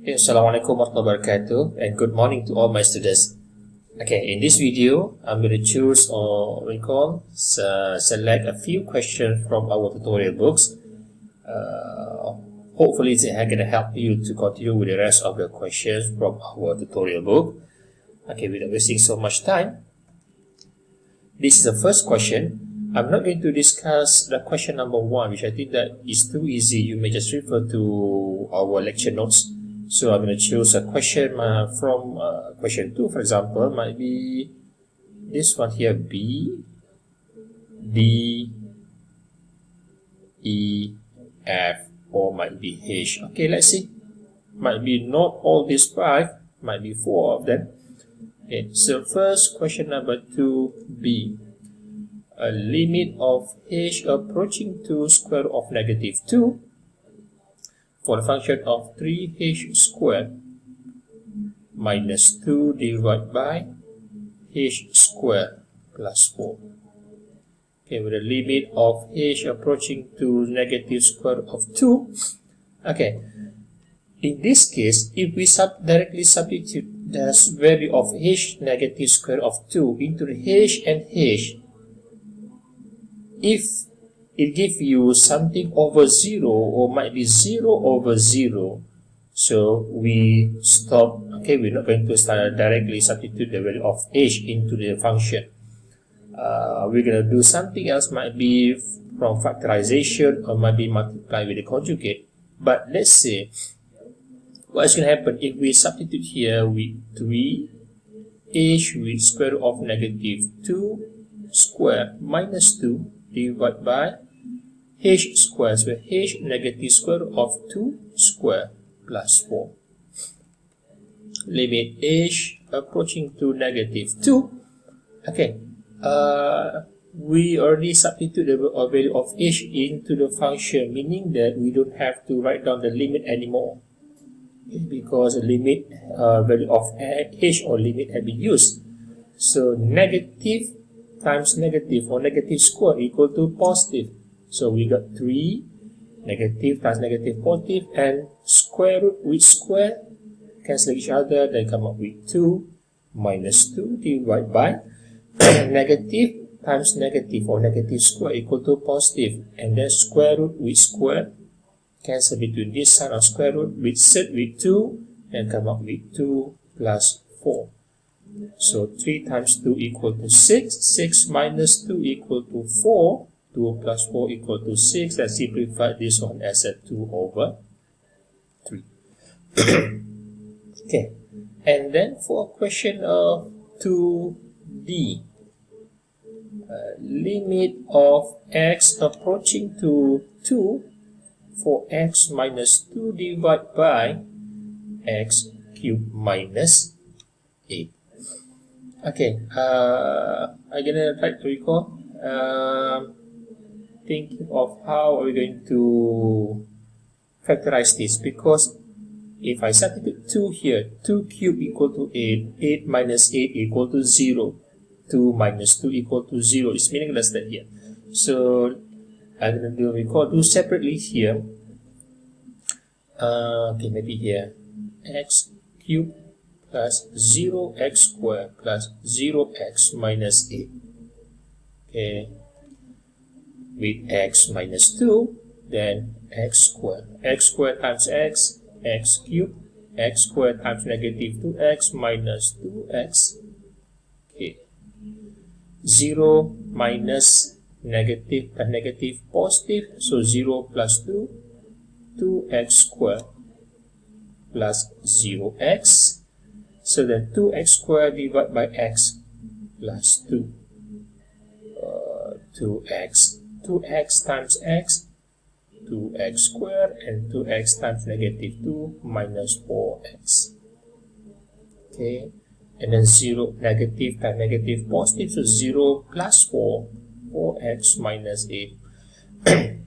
Assalamualaikum warahmatullahi wabarakatuh, and good morning to all my students. Okay, in this video, I'm going to choose or select a few questions from our tutorial books. Hopefully, it's going to help you to continue with the rest of the questions from our tutorial book. Okay, without wasting so much time, this is the first question. I'm not going to discuss the question number 1, which I think that is too easy. You may just refer to our lecture notes. So I'm going to choose a question from question 2, for example, might be this one here, B, D, E, F, or might be H. Okay, let's see. Might be not all these 5, might be 4 of them. Okay, so first question number 2B. A limit of H approaching to square root of -2 for the function of 3h squared minus 2 divided by h squared plus 4. Okay, with a limit of h approaching to negative square root of 2. Okay, in this case, if we directly substitute the value of h negative square root of 2 into the h and h, if it gives you something over 0 or might be 0 over 0, so we stop. Okay, we're not going to start directly substitute the value of h into the function. We're going to do something else, might be from factorization or might be multiply with the conjugate. But let's say what's going to happen if we substitute here with 3h with square root of -2 square minus 2 divided by h square, so h negative square root of 2 square plus 4. Limit h approaching to -2. Okay, we already substitute the value of h into the function, meaning that we don't have to write down the limit anymore, because the limit value of h or limit have been used. So negative times negative or negative square equal to positive. So we got 3 negative times negative positive, and square root with square cancel each other, then come up with 2 minus 2 divided by negative times negative or negative square equal to positive, and then square root with square cancel between this side of square root with 2 and come up with 2 plus 4. So 3 times 2 equal to 6, 6 minus 2 equal to 4, 2 plus 4 equal to 6. Let's simplify this one as a 2 over 3. Okay, and then for question of 2D, limit of x approaching to 2 for x minus 2 divided by x cubed minus 8. Okay, I'm gonna try to recall. Thinking of how are we going to factorize this, because if I substitute 2 here, 2 cubed equal to 8, 8 minus 8 equal to 0, 2 minus 2 equal to 0, it's meaningless that here. So I'm going to do separately here. Okay, maybe here, x cubed plus 0x squared plus 0x minus 8. Okay, with x minus 2, then x squared times x cubed, x squared times negative 2x minus 2x. Okay, 0 minus negative and negative positive, so 0 plus 2, 2x squared plus 0x. So then 2x squared divided by x plus 2. 2x times x, 2x squared, and 2x times negative 2 minus 4x. Okay, and then 0 negative times negative positive, so 0 plus 4, 4x minus 8. And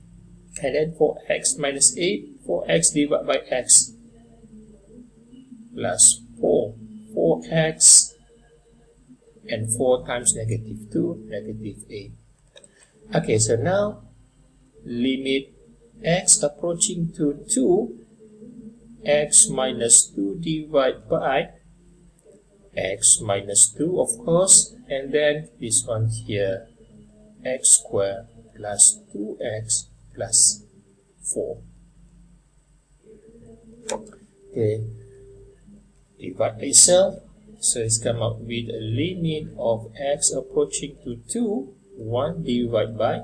then 4x minus 8, 4x divided by x plus 4, 4x, and 4 times negative 2, negative 8. Okay, so now limit x approaching to 2 x minus 2 divided by x minus 2, of course, and then this one here, x squared plus 2x plus 4. Okay, divide by itself, so it's come up with a limit of x approaching to 2, 1 divided by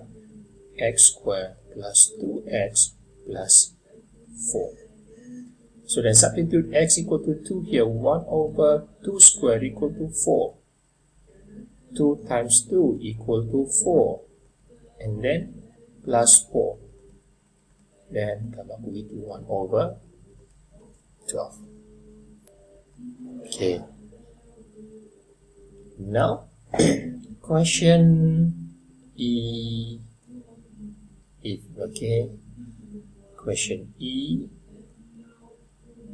x squared plus 2x plus 4. So then substitute x equal to 2 here, 1 over 2 squared equal to 4. 2 times 2 equal to 4. And then plus 4. Then come up with 1 over 12. Okay. Now, question E. Question E.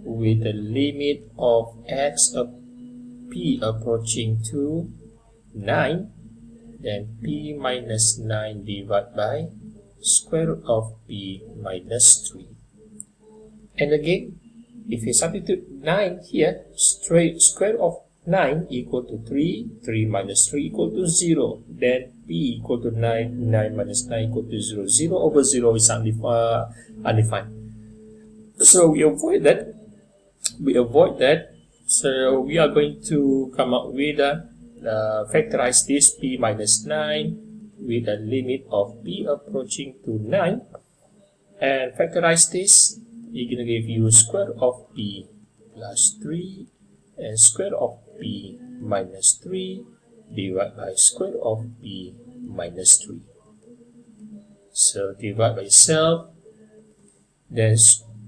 With the limit of x of p approaching to 9, then p minus 9 divided by square root of p minus 3. And again, if you substitute 9 here, square root of 9 equal to 3, 3 minus 3 equal to 0, then p equal to 9, 9 minus 9 equal to 0, 0 over 0 is undefined. So we avoid that. So we are going to come up with factorize this p minus 9 with a limit of p approaching to 9, and factorize this. You're going to give you square of p plus 3 and square of p minus 3 divided by square of p minus 3. So divide by itself, then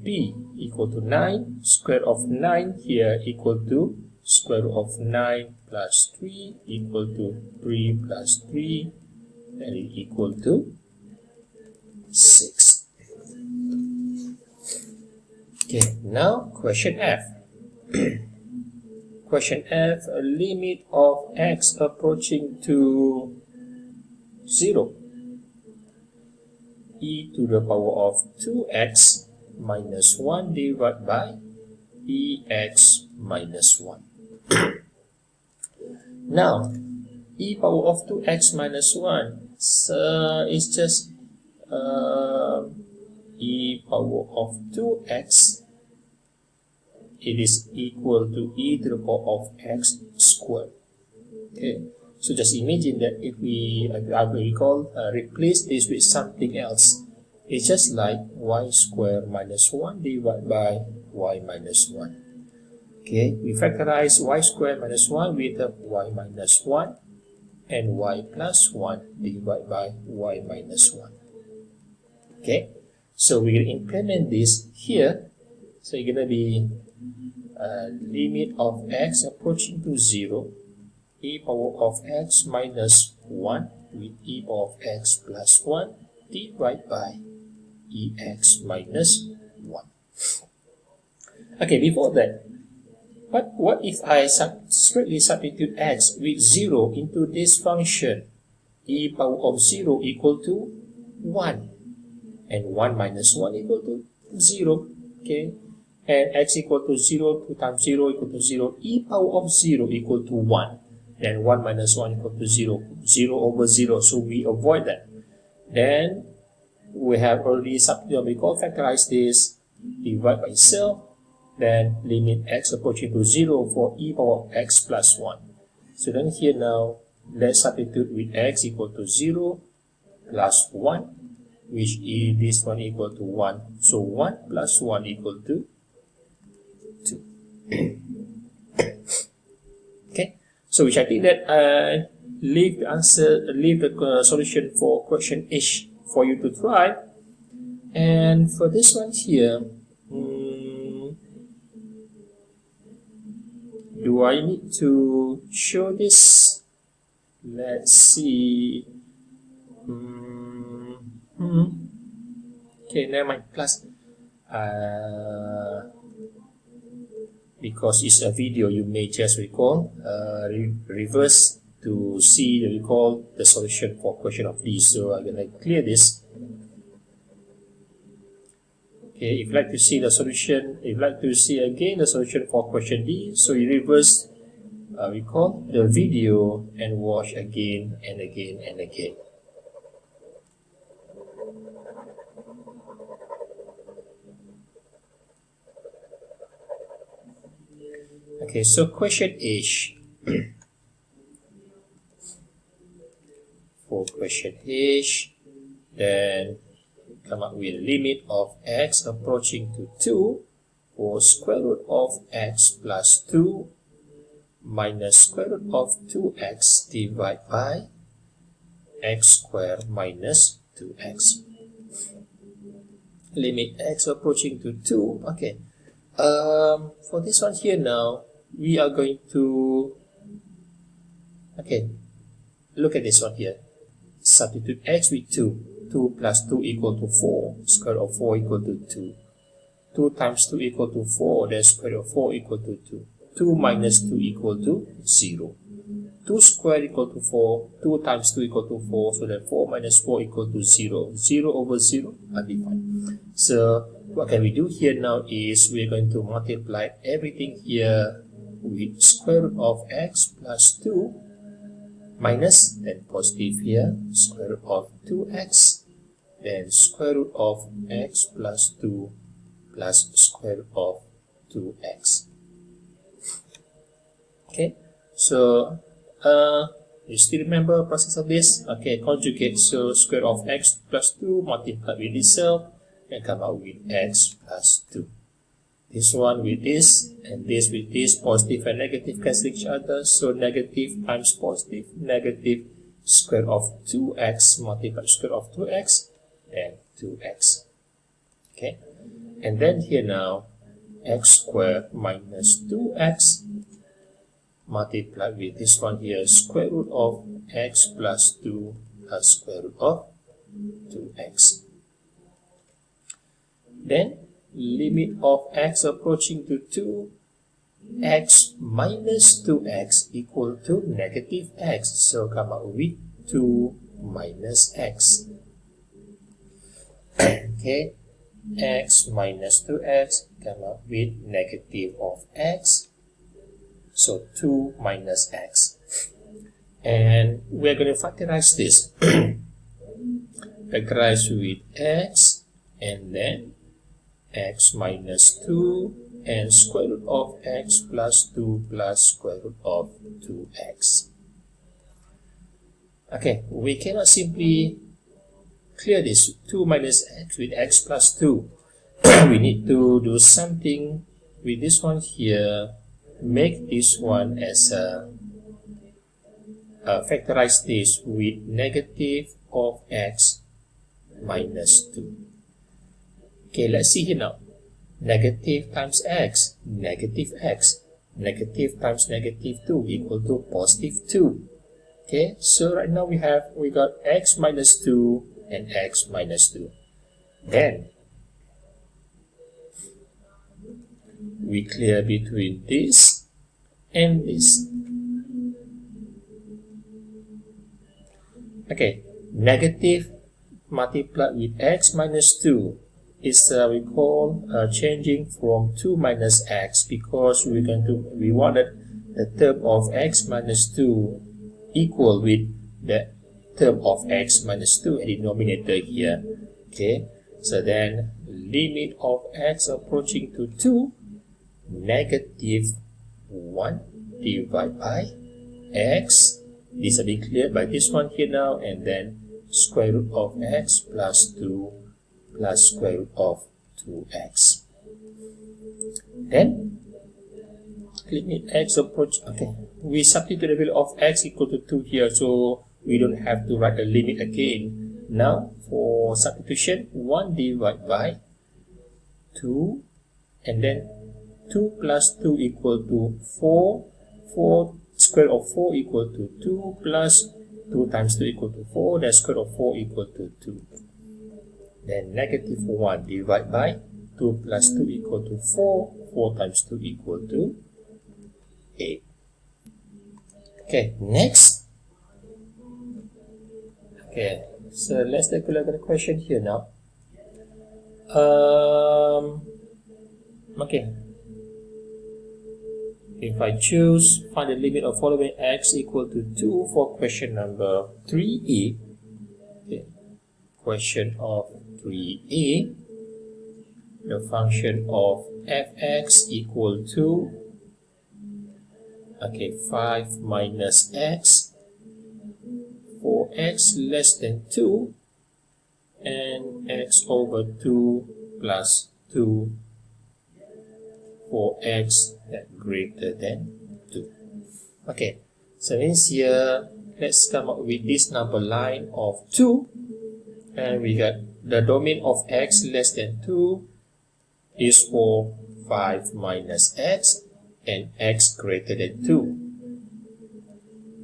p equal to 9, square of 9 here equal to square root of 9 plus 3 equal to 3 plus 3, and it equal to 6. Okay, now question F. Question F, a limit of x approaching to 0. E to the power of 2x minus 1 divided by ex minus 1. Now, e power of 2x minus 1 is just e power of 2x. It is equal to e to the power of x squared. Okay, so just imagine that if we replace this with something else, it's just like y squared minus 1 divided by y minus 1. Okay, we factorize y squared minus 1 with y minus 1 and y plus 1 divided by y minus 1. Okay, so we're going to implement this here. So you're going to be limit of x approaching to 0, e power of x minus 1 with e power of x plus 1 divided by ex minus 1. Okay, before that, but what if I strictly substitute x with 0 into this function? E power of 0 equal to 1, and 1 minus 1 equal to 0. Okay, and x equal to 0, 2 times 0 equal to 0, e power of 0 equal to 1, then 1 minus 1 equal to 0, 0 over 0, so we avoid that. Then we have already factorize this, divide by itself, then limit x approaching to 0 for e power of x plus 1. So then here now, let's substitute with x equal to 0 plus 1, which is this one equal to 1. So 1 plus 1 equal to 2. Okay, so which I think that leave the solution for question H for you to try. And for this one here, do I need to show this? Let's see. Okay, never mind. Plus, because it's a video, you may just recall, reverse to see recall the solution for question of D. So I'm gonna clear this. Okay, if you'd like to see the solution, if you'd like to see again the solution for question D, so you reverse, we call the video and watch again and again and again. Okay, so question H. For question H, then come up with a limit of x approaching to 2 for square root of x plus 2 minus square root of 2x divided by x squared minus 2x. Limit x approaching to 2. Okay. For this one here now, we are going to, okay, look at this one here. Substitute x with 2. 2 plus 2 equal to 4. Square root of 4 equal to 2. 2 times 2 equal to 4. Then square root of 4 equal to 2. 2 minus 2 equal to 0. 2 squared equal to 4. 2 times 2 equal to 4. So then 4 minus 4 equal to 0. 0 over 0 undefined. So what can we do here now is we're going to multiply everything here with square root of x plus 2 minus, then positive here, square root of 2x, then square root of x plus 2 plus square root of 2x. Okay, so you still remember the process of this? Okay, conjugate, so square root of x plus 2 multiplied with itself and come out with x plus 2. This one with this, and this with this, positive and negative cancel each other, so negative times positive, negative square root of 2x multiplied square root of 2x, and 2x. Okay, and then here now, x squared minus 2x multiplied with this one here, square root of x plus 2 plus square root of 2x. Then limit of x approaching to 2, x minus 2x equal to negative x. So come out with 2 minus x. Okay, x minus 2x come out with negative of x. So 2 minus x. And we're going to factorize this. Factorize with x and then x minus 2 and square root of x plus 2 plus square root of 2x. Okay, we cannot simply clear this 2 minus x with x plus 2. We need to do something with this one here. Make this one as a factorize this with negative of x minus 2. Okay, let's see here now. Negative times x, negative x. Negative times negative 2 equal to positive 2. Okay, so right now we got x minus 2 and x minus 2. Then we clear between this and this. Okay, negative multiplied with x minus 2 is we call changing from 2 minus x, because we wanted the term of x minus 2 equal with the term of x minus 2 in the denominator here. Okay, so then limit of x approaching to 2, negative 1 divided by x. This will be cleared by this one here now, and then square root of x plus 2 plus square root of 2x. Then limit x approach. Okay, we substitute the value of x equal to 2 here, so we don't have to write a limit again. Now for substitution, 1 divided by 2, and then 2 plus 2 equal to 4. 4 square root of 4 equal to 2 plus 2 times 2 equal to 4. Then square root of 4 equal to 2. Then negative 1 divided by 2 plus 2 equal to 4. 4 times 2 equal to 8. Okay, next. Okay, so let's take a look at the question here now. Okay. If I choose find the limit of following x equal to 2 for question number 3a, okay. Question of 3a, the function of fx equal to 5 minus x for x less than 2 and x over 2 plus 2 for x that greater than 2. Okay, so means here, let's come up with this number line of 2, and we got the domain of x less than 2 is for 5 minus x and x greater than 2.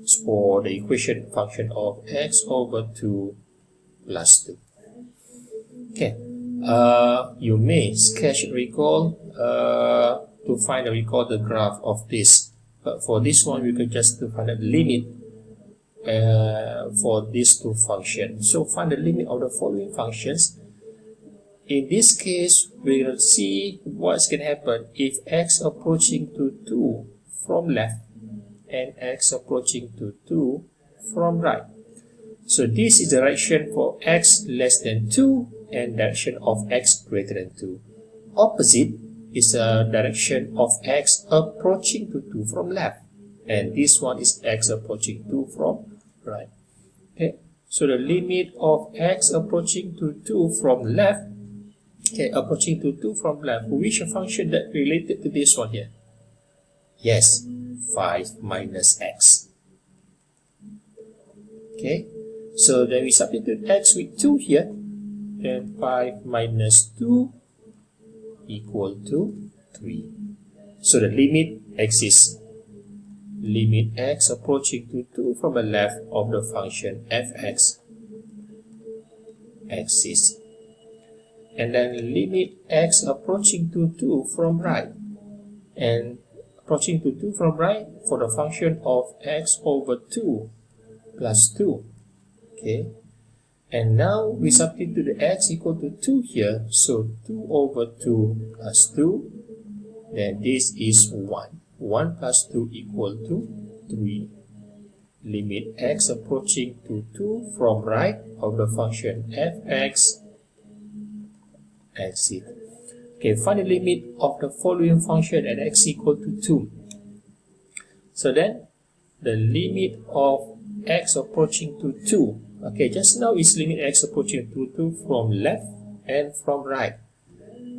It's for the equation function of x over 2 plus 2. Okay, you may sketch recall to find and recall the graph of this. But for this one, we could just to find the limit for these two functions. So find the limit of the following functions. In this case, we will see what's going to happen if x approaching to 2 from left and x approaching to 2 from right. So this is the direction for x less than 2 and direction of x greater than 2. Opposite is a direction of x approaching to 2 from left, and this one is x approaching 2 from right. Okay, so the limit of x approaching to 2 from left, approaching to 2 from left, which function that related to this one here? Yes, 5 minus x. Okay, so then we substitute x with 2 here, then 5 minus 2 equal to 3. So the limit exists. Limit x approaching to 2 from the left of the function fx exists. And then limit x approaching to 2 from right. And approaching to 2 from right for the function of x over 2 plus 2. Okay. And now we substitute the x equal to 2 here. So 2 over 2 plus 2. Then this is 1. 1 plus 2 equal to 3. Limit x approaching to 2 from right of the function fx exit. Okay, find the limit of the following function at x equal to 2. So then, the limit of x approaching to 2. Okay, just now is limit x approaching to 2 from left and from right.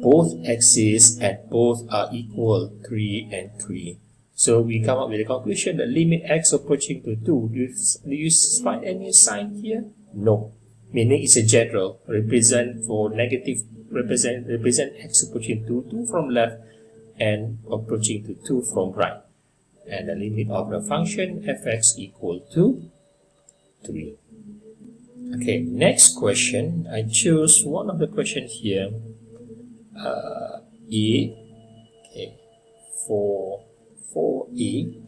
Both exist and both are equal, 3 and 3. So we come up with the conclusion that limit x approaching to 2. Do you find any sign here? No. Meaning it's a general, represent for negative, represent x approaching to 2 from left and approaching to 2 from right. And the limit of the function fx equal to 3. Okay, next question. I choose one of the questions here. E. Okay, for 4e,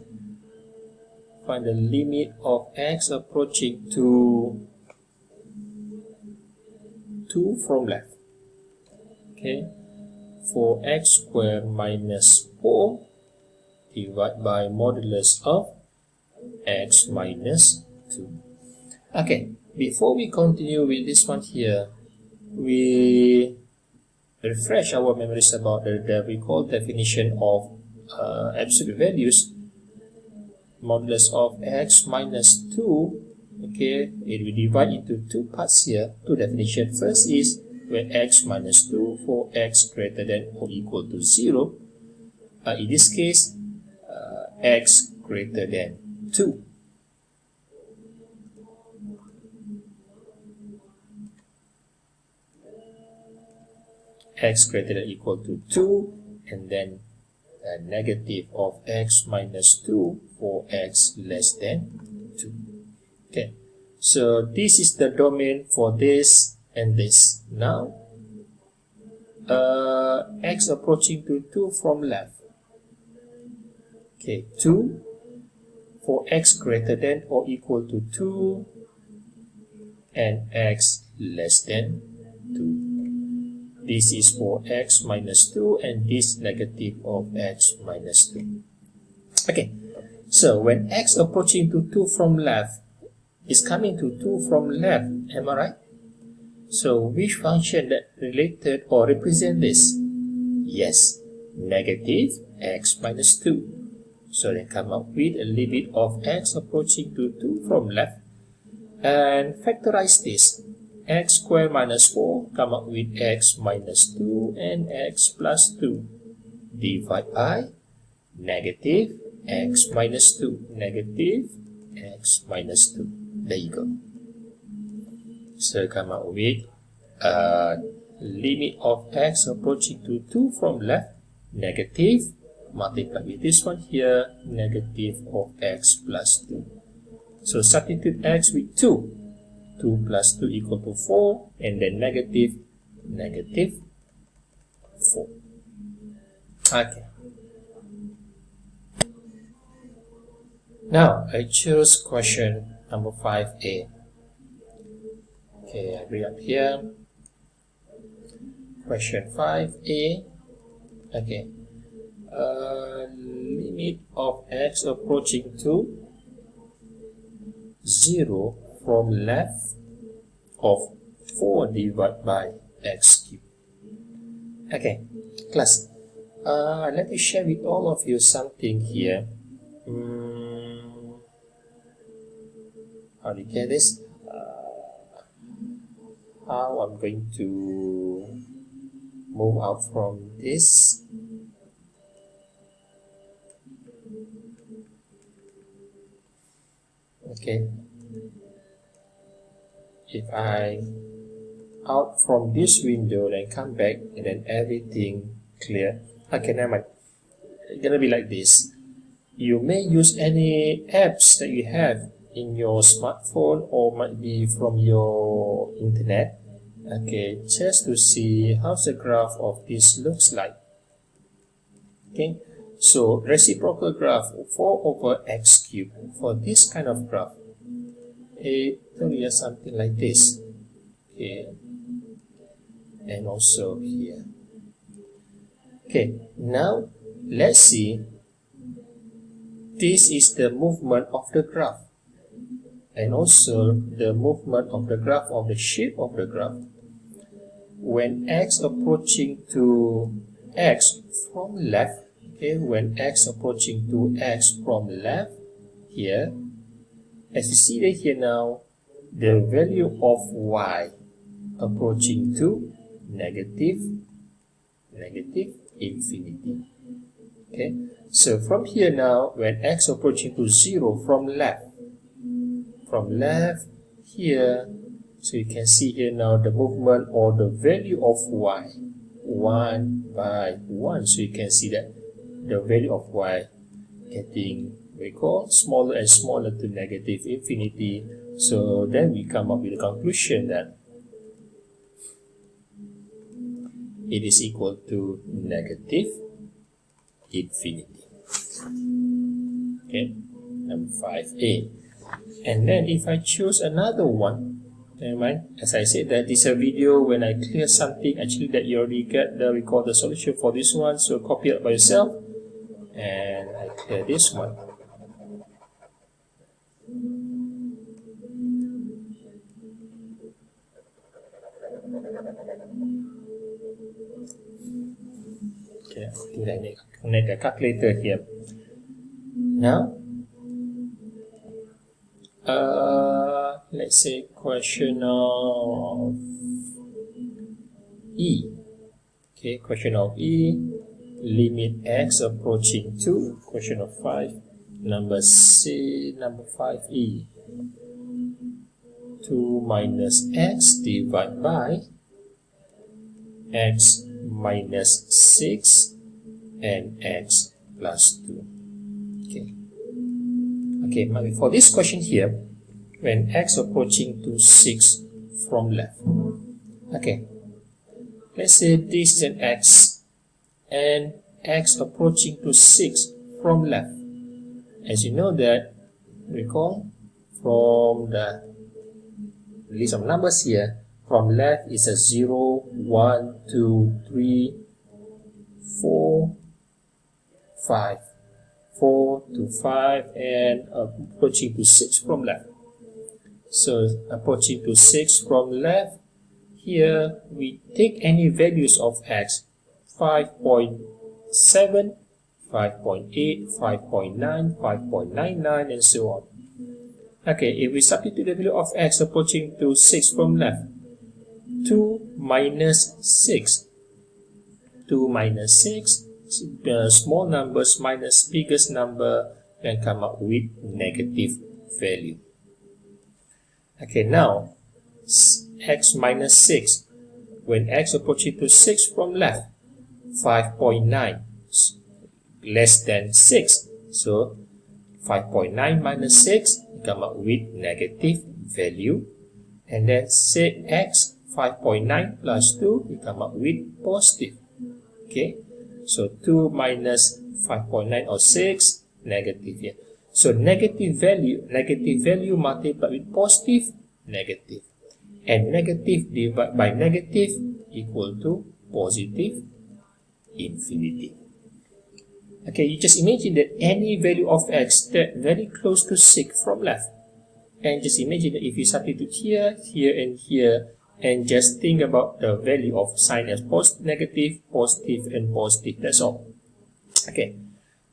find the limit of x approaching to 2 from left. Okay, for x squared minus 4 divided by modulus of x minus 2. Okay, before we continue with this one here, we refresh our memories about the recall definition of absolute values. Modulus of x minus 2, okay, it will divide into two parts here, two definitions. First is when x minus 2 for x greater than or equal to 0. In this case, x greater than 2. X greater than or equal to 2, and then a negative of x minus 2 for x less than 2. Okay, so this is the domain for this and this. Now, x approaching to 2 from left. Okay, 2 for x greater than or equal to 2 and x less than 2. This is for x minus 2 and this negative of x minus 2. Okay, so when x approaching to 2 from left is coming to 2 from left, am I right? So which function that related or represent this? Yes, negative x minus 2. So they come up with a limit of x approaching to 2 from left and factorize this. X squared minus 4 come up with x minus 2 and x plus 2 divided by negative x minus 2, negative x minus 2. There you go. So come up with a limit of x approaching to 2 from left, negative, multiply with this one here, negative of x plus 2. So substitute x with 2. 2 plus 2 equal to 4, and then negative 4. Okay. Now I choose question number 5a. Okay, I bring up here. Question 5a. Okay. Limit of x approaching to 0 from left of 4 divided by x cubed. Okay, class. Let me share with all of you something here. How do you get this? How I'm going to move out from this. Okay. If I out from this window, then come back, and then everything clear. Okay, never mind. It's gonna be like this. You may use any apps that you have in your smartphone or might be from your internet. Okay, just to see how the graph of this looks like. Okay, so reciprocal graph 4 over x cubed. For this kind of graph, it will be something like this. Okay, and also here. Okay, now let's see. This is the movement of the graph, and also the movement of the graph, of the shape of the graph. When x approaching to x from left, okay, when x approaching to x from left here, as you see that here now, the value of y approaching to negative infinity. Okay, so from here now, when x approaching to 0 from left here, so you can see here now the movement or the value of y 1 by 1. So you can see that the value of y getting smaller and smaller to negative infinity. So then we come up with a conclusion that it is equal to negative infinity. Okay, number 5a. And then if I choose another one, never mind, as I said that this is a video when I clear something actually that you already get the the solution for this one, so copy it by yourself, and I clear this one. Okay, I think I need to connect a calculator here. Now, let's say question of E. Okay, question of E, limit x approaching to, question of 5, number 5E, 2 minus x divided by x minus 6 and x plus 2. Okay. Okay, for this question here, when x approaching to 6 from left. Okay, let's say this is an x, and x approaching to 6 from left. As you know that, recall from the list of numbers here, From left is a 0, 1, 2, 3, 4, 5. 4 to 5 and approaching to 6 from left. So approaching to 6 from left, here we take any values of x, 5.7, 5.8, 5.9, 5.99 and so on. Okay, if we substitute the value of x approaching to 6 from left, 2 minus 6. 2 minus 6, small numbers minus biggest number, and come up with negative value. Okay, now x minus 6. When x approaching to 6 from left, 5.9 less than 6. So 5.9 minus 6, come up with negative value. And then say x 5.9 plus 2, we come up with positive. Okay, so 2 minus 5.9 or 6, negative here. So negative value multiplied with positive, negative. And negative divided by negative equal to positive infinity. Okay, you just imagine that any value of x that very close to 6 from left. And just imagine that if you substitute here, here and here, and just think about the value of sign as negative, positive, and positive. That's all. Okay.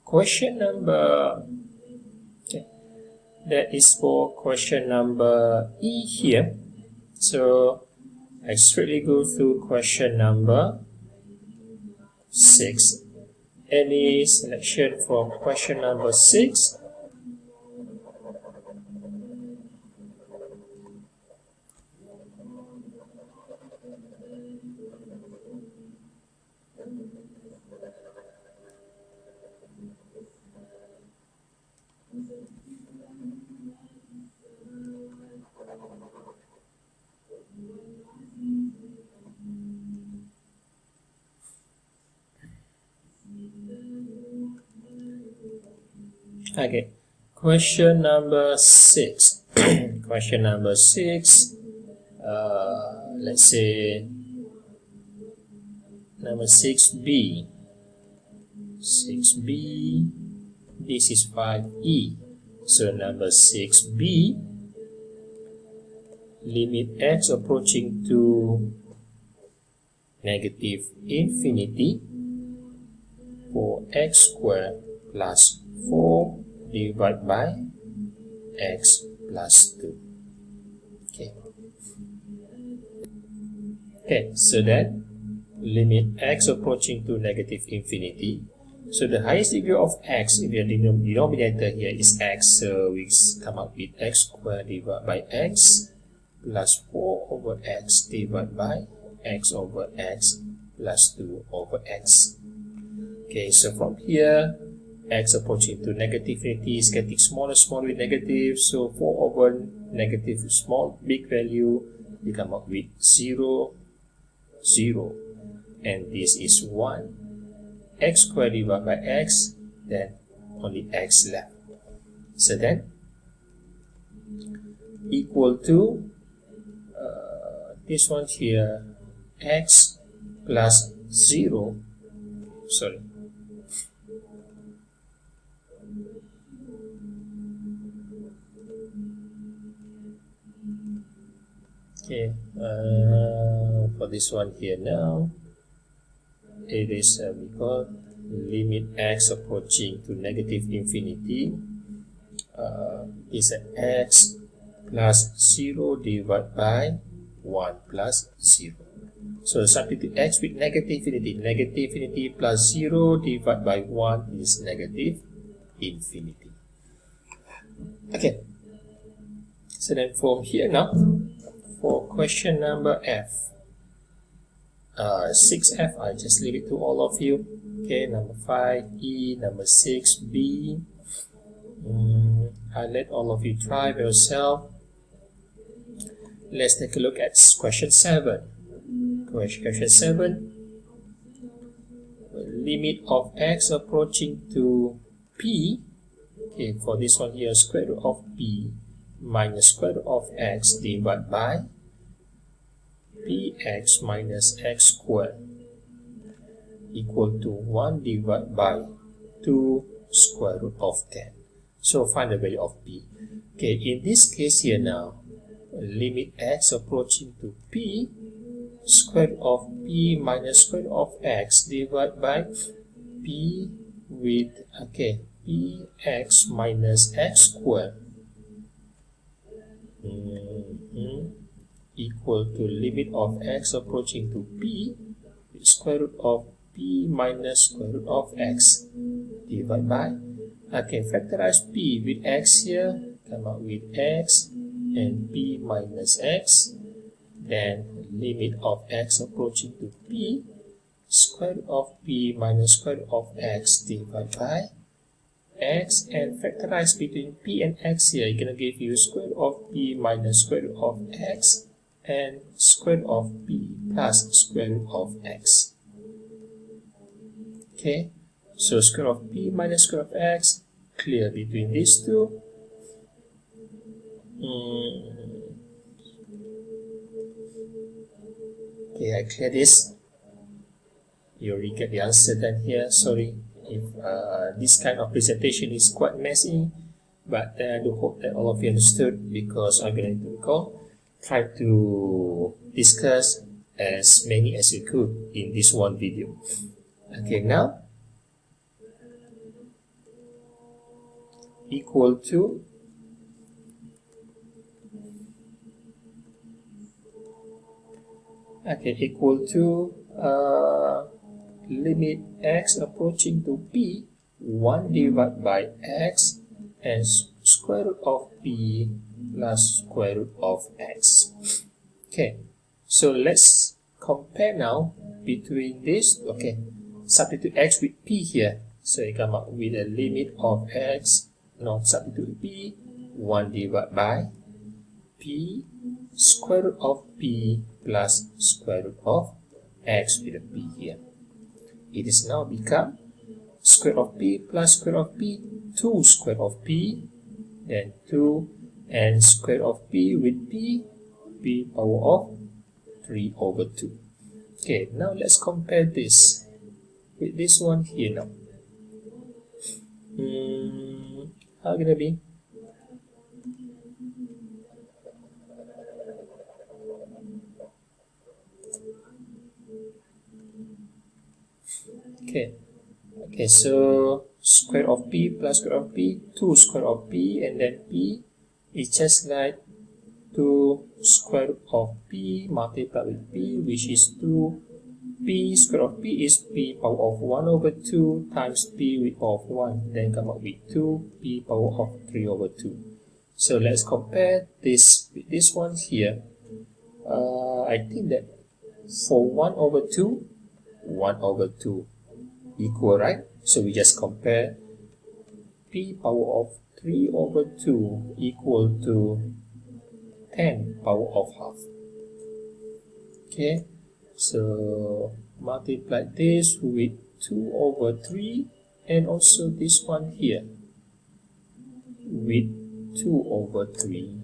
Question number. Okay. That is for question number E here. So I straightly go through question number 6. Any selection from question number 6? Okay, question number 6. Question number 6. Let's say number 6b. 6b. This is 5e. So number 6b. Limit x approaching to negative infinity for x squared plus 4 divided by x plus 2. Okay, so then limit x approaching to negative infinity. So the highest degree of x in the denominator here is x, so we come up with x squared divided by x plus 4 over x divided by x over x plus 2 over x. Okay, so from here, x approaching to negative infinity is getting smaller with negative, so 4 over negative small big value, we come up with 0, 0, and this is 1. X squared divided by x, then only x left. So then equal to this one here, x plus 0, sorry, okay, for this one here now, it is we call limit x approaching to negative infinity is x plus 0 divided by 1 plus 0. So substitute x with negative infinity. Negative infinity plus 0 divided by 1 is negative infinity. Okay. So then from here now, for question number F, 6F, I just leave it to all of you. Okay, number 5E, number 6B. I let all of you try by yourself. Let's take a look at question 7. Question 7. Limit of x approaching to p. Okay, for this one here, square root of p minus square root of x divided by px minus x squared equal to 1 divided by 2 square root of 10. So find the value of p. Okay, in this case here now, limit x approaching to p, square root of p minus square root of x divided by p with, okay, px minus x squared equal to limit of x approaching to p with square root of p minus square root of x divided by, okay, factorize p with x here, come out with x and p minus x, then limit of x approaching to p, square root of p minus square root of x divided by x, and factorize between p and x here, you're going to give you square root of p minus square root of x and square root of p plus square root of x. Okay, so square root of p minus square root of x, clear between these two. Okay, I clear this. You already get the answer then here. Sorry if this kind of presentation is quite messy, but I do hope that all of you understood, because I'm going to try to discuss as many as you could in this one video. Okay, now equal to limit x approaching to p, 1 divided by x and square root of p plus square root of x. Okay, so let's compare now between this. Okay, substitute x with p here, so you come up with a limit of x, now substitute p, 1 divided by p square root of p plus square root of x with a p here. It is now become square root of p plus square root of p, 2 square root of p, then 2 and square root of p with p power of 3 over 2. Okay, now let's compare this with this one here now. How gonna be? Okay, so square of p plus square of p, 2 square of p, and then p is just like 2 square root of p multiplied with p, which is 2. P square of p is p power of 1 over 2 times p with power of 1, then come up with 2 p power of 3 over 2. So let's compare this with this one here. I think that for 1 over 2, 1 over 2 equal, right? So we just compare p power of 3 over 2 equal to 10 power of half. Okay, so multiply this with 2 over 3, and also this one here with 2 over 3.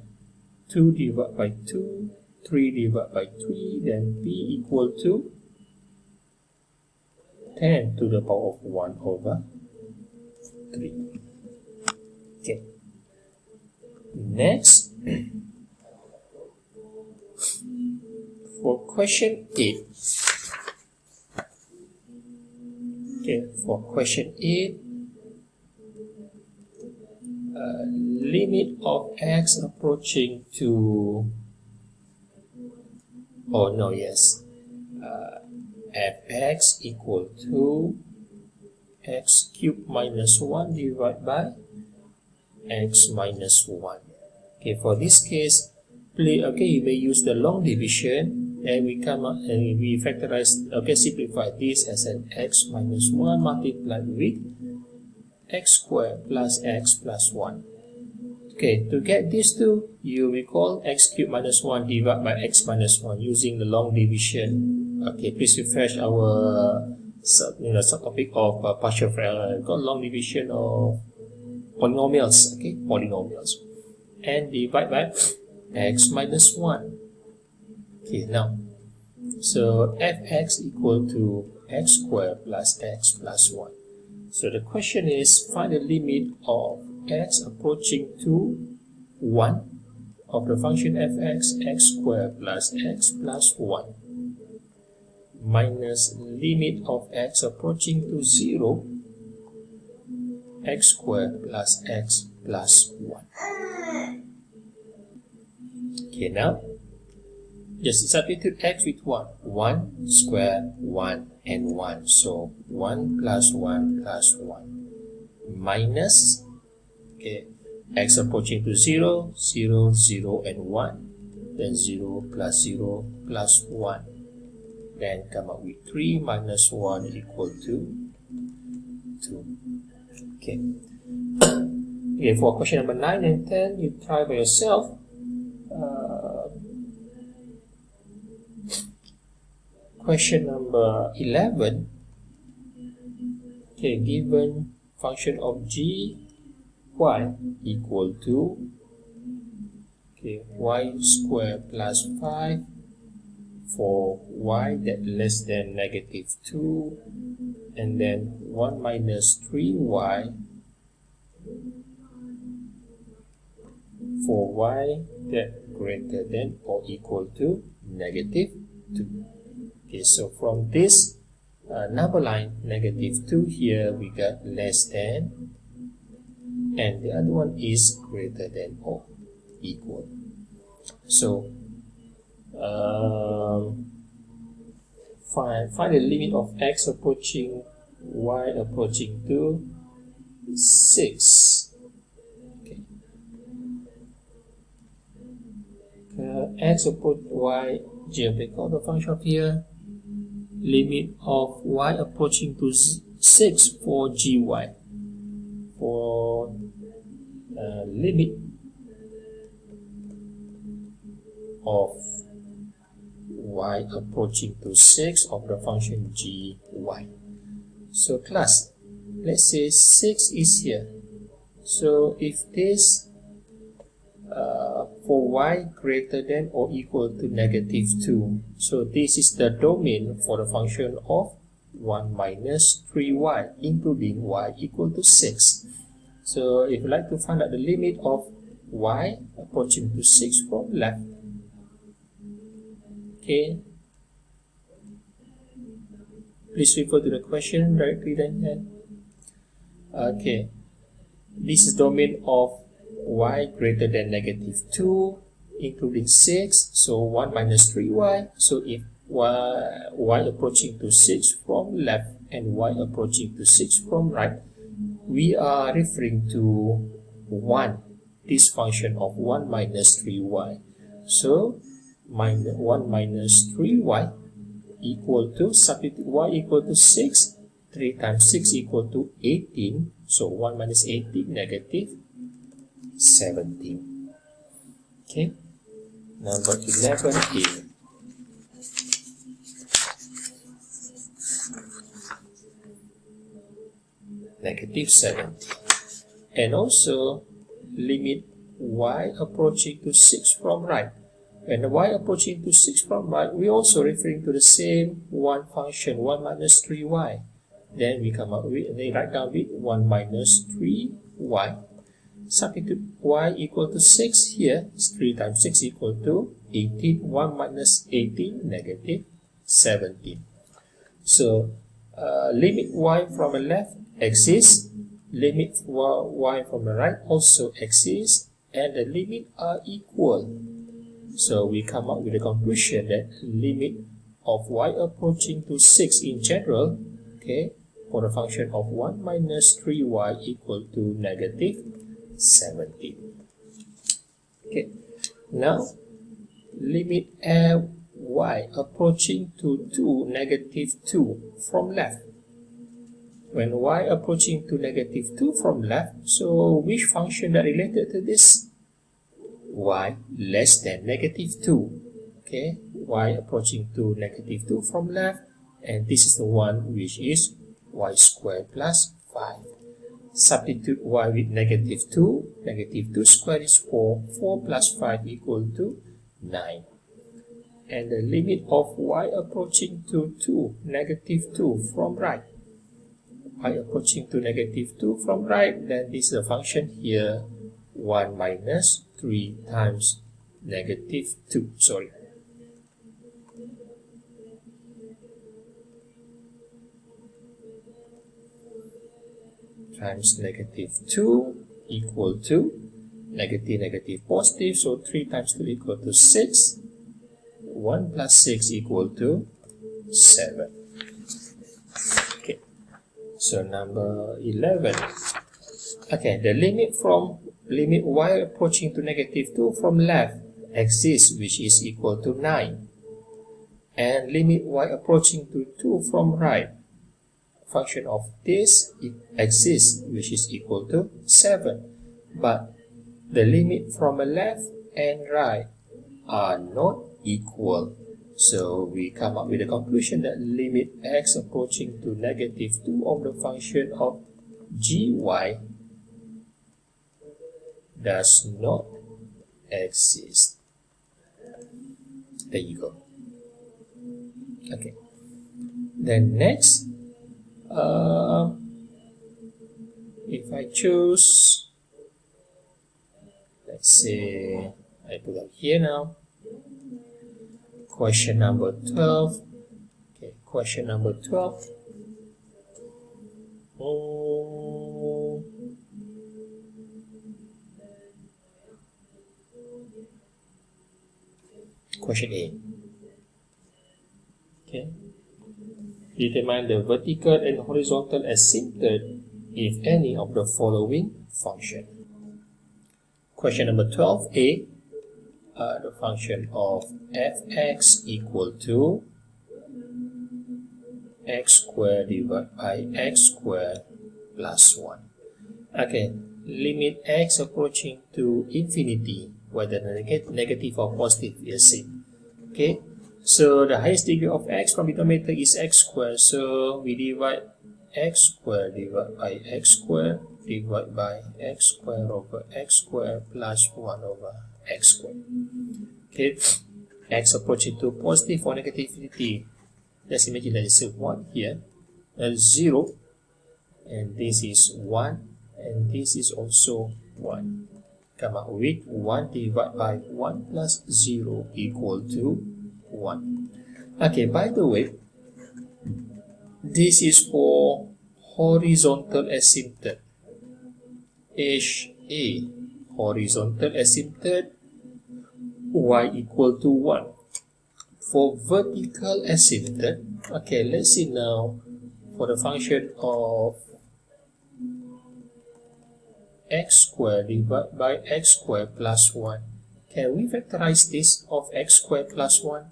2 divided by 2, 3 divided by 3, then p equal to 10 to the power of 1 over 3. Okay. Next, for question 8. Okay, for question 8, limit of x approaching to, fx equal to x cubed minus 1 divided by x minus 1. Okay, for this case, you may use the long division, and we come up and we factorize, simplify this as an x minus 1 multiplied with x squared plus x plus 1. Okay, to get these two, you recall x cubed minus 1 divided by x minus 1 using the long division. Okay, please refresh our subtopic of partial fraction, long division of polynomials. Okay, polynomials, and divide by x minus 1. Okay, now So fx equal to x squared plus x plus 1. So the question is, find the limit of x approaching to 1 of the function fx, x squared plus x plus 1 minus limit of x approaching to 0, x squared plus x plus 1. Okay, now just substitute x with 1. 1 square, 1 and 1. So 1 plus 1 plus 1 minus, okay, x approaching to 0, 0, 0 and 1. Then 0 plus 0 plus 1. Then come up with 3 minus 1 equal to 2. Okay. Okay, for question number 9 and 10, you try by yourself. Question number 11. Okay, given function of g y equal to, okay, y squared plus 5 for y that less than negative 2, and then 1 minus 3y for y that greater than or equal to negative 2. Okay, so from this number line, negative 2 here, we got less than, and the other one is greater than or equal. So find the limit of x approaching y approaching to 6. Okay. X approach y, take out the function of here. Limit of y approaching to 6 for gy. For limit of y approaching to 6 of the function gy. So class, let's say 6 is here. So if this for y greater than or equal to negative 2, so this is the domain for the function of 1 minus 3y, including y equal to 6. So if you like to find out the limit of y approaching to 6 from left, okay, please refer to the question directly then. Okay, this is domain of y greater than negative 2, including 6, so 1 minus 3y. So if y approaching to 6 from left and y approaching to 6 from right, we are referring to 1, this function of 1 minus 3y. So 1 minus 3y equal to, substitute y equal to 6, 3 times 6 equal to 18, so 1 minus 18, negative 17. Okay, number 11 here. Negative 17. And also limit y approaching to 6 from right. When y approaching to 6 from right, we also referring to the same one function, 1 minus 3y. Then we come up with, they write down with 1 minus 3y. Substitute y equal to 6 here. 3 times 6 equal to 18. 1 minus 18, negative 17. So limit y from the left exists, limit y from the right also exists, and the limit are equal. So we come up with the conclusion that limit of y approaching to 6 in general, okay, for the function of 1 minus 3y equal to negative 17. Okay, now limit y approaching to 2, negative 2 from left. When y approaching to negative 2 from left, so which function that related to this? Y less than negative 2. Okay, y approaching to negative 2 from left, and this is the one which is y squared plus 5. Substitute y with negative 2. Negative 2 squared is 4. 4 plus 5 equal to 9. and the limit of y approaching to 2, negative 2 from right. Y approaching to negative 2 from right, then this is a function here, 1 minus 3 times negative 2, sorry. Times negative 2 equal to negative, negative, positive, so 3 times 2 equal to 6. 1 plus 6 equal to 7. Okay, so number 11. Okay, the limit y approaching to negative 2 from left exists, which is equal to 9. And limit y approaching to 2 from right, function of this, it exists, which is equal to 7. But the limit from the left and right are not equal. So we come up with a conclusion that limit x approaching to negative 2 of the function of gy does not exist. There you go. Okay. Then next, if I choose, let's say, I put up here now, question number 12. Okay, question number 12. Question A. Okay. Determine the vertical and horizontal asymptote if any of the following function. Question number 12a, the function of fx equal to x squared divided by x squared plus 1. Okay, limit x approaching to infinity, whether negative or positive is same. Okay, so the highest degree of x from denominator is x squared, so we divide x squared divided by x squared divided by x squared over x squared plus 1 over x squared. Okay, x approaching to positive or negative infinity, let's imagine that it's a 1 here, and 0, and this is 1, and this is also 1. Come out with 1 divided by 1 plus 0 equal to 1. Okay, by the way, this is for horizontal asymptote. HA, horizontal asymptote, y equal to 1. For vertical asymptote, okay, let's see now for the function of x squared divided by x squared plus 1. Can we factorize this of x squared plus 1?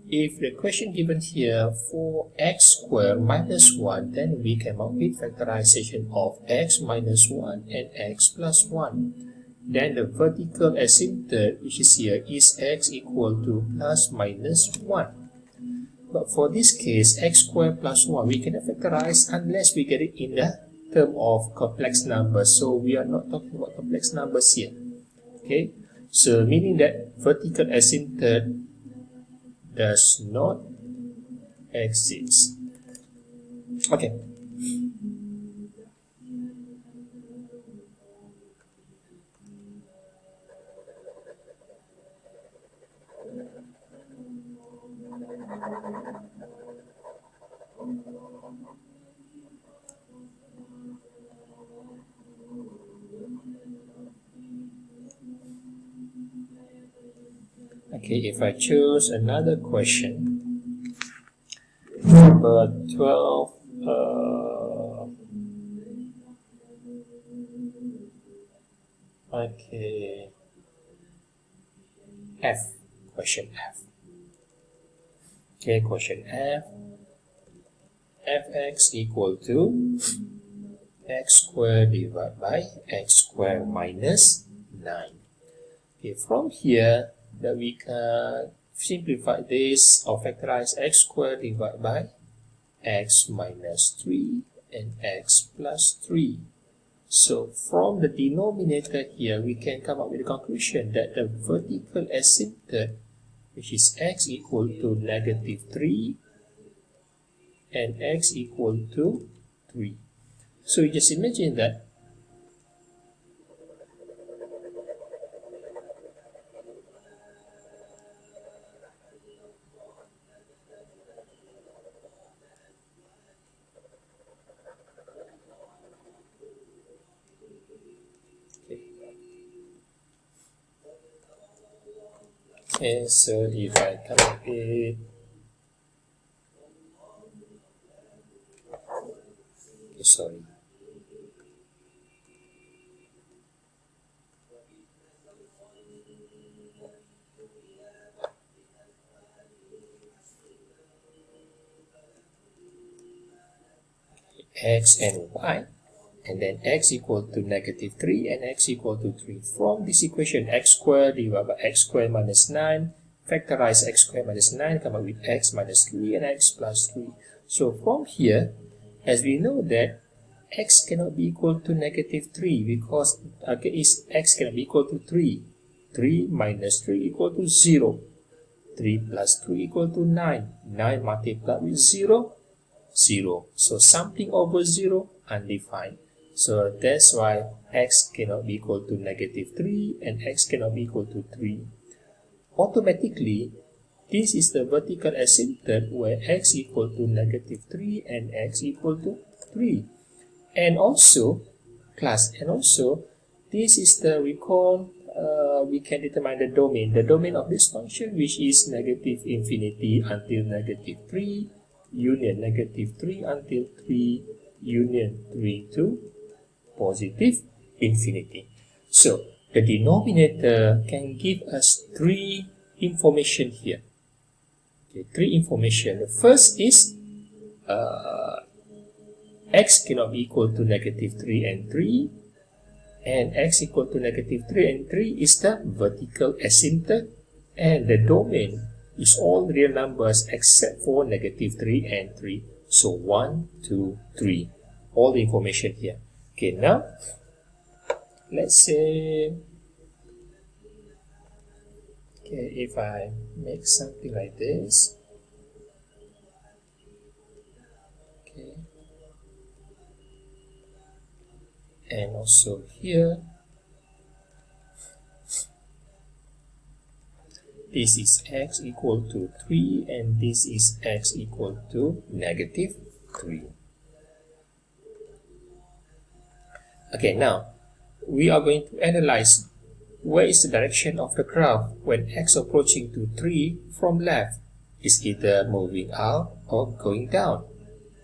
If the question given here for x squared minus 1, then we come up with factorization of x minus 1 and x plus 1. Then the vertical asymptote, which is here, is x equal to plus minus 1. But for this case, x squared plus 1, we cannot factorize unless we get it in the term of complex numbers. So we are not talking about complex numbers here. Okay, so meaning that vertical asymptote does not exist. Okay. Okay, if I choose another question, number 12, okay, F, question F. Okay, question F, fx equal to x squared divided by x squared minus 9. Okay, from here, that we can simplify this or factorize x squared divided by x minus 3 and x plus 3. So from the denominator here, we can come up with a conclusion that the vertical asymptote which is x equal to negative 3 and x equal to 3. So you just imagine that okay, so if I come up with sorry, x and y, and then x equal to negative 3 and x equal to 3. From this equation, x squared divided by x squared minus 9, factorize x squared minus 9, come up with x minus 3 and x plus 3. So from here, as we know that x cannot be equal to negative 3 because x cannot be equal to 3. 3 minus 3 equal to 0. 3 plus 3 equal to 9. 9 multiplied with 0, 0. So something over 0, undefined. So that's why x cannot be equal to negative 3 and x cannot be equal to 3. Automatically, this is the vertical asymptote where x equal to negative 3 and x equal to 3. And also, this is the, we can determine the domain of this function, which is negative infinity until negative 3, union negative 3 until 3, union 3 to positive infinity. So, the denominator can give us 3 information here. Okay, 3 information. The first is x cannot be equal to negative 3 and 3, and x equal to negative 3 and 3 is the vertical asymptote, and the domain is all real numbers except for negative 3 and 3. So 1, 2, 3. All the information here. Okay, now let's say, okay, if I make something like this, okay, and also here, this is x equal to 3 and this is x equal to negative 3. Okay, now we are going to analyze where is the direction of the graph when x approaching to 3 from left. Is either moving up or going down.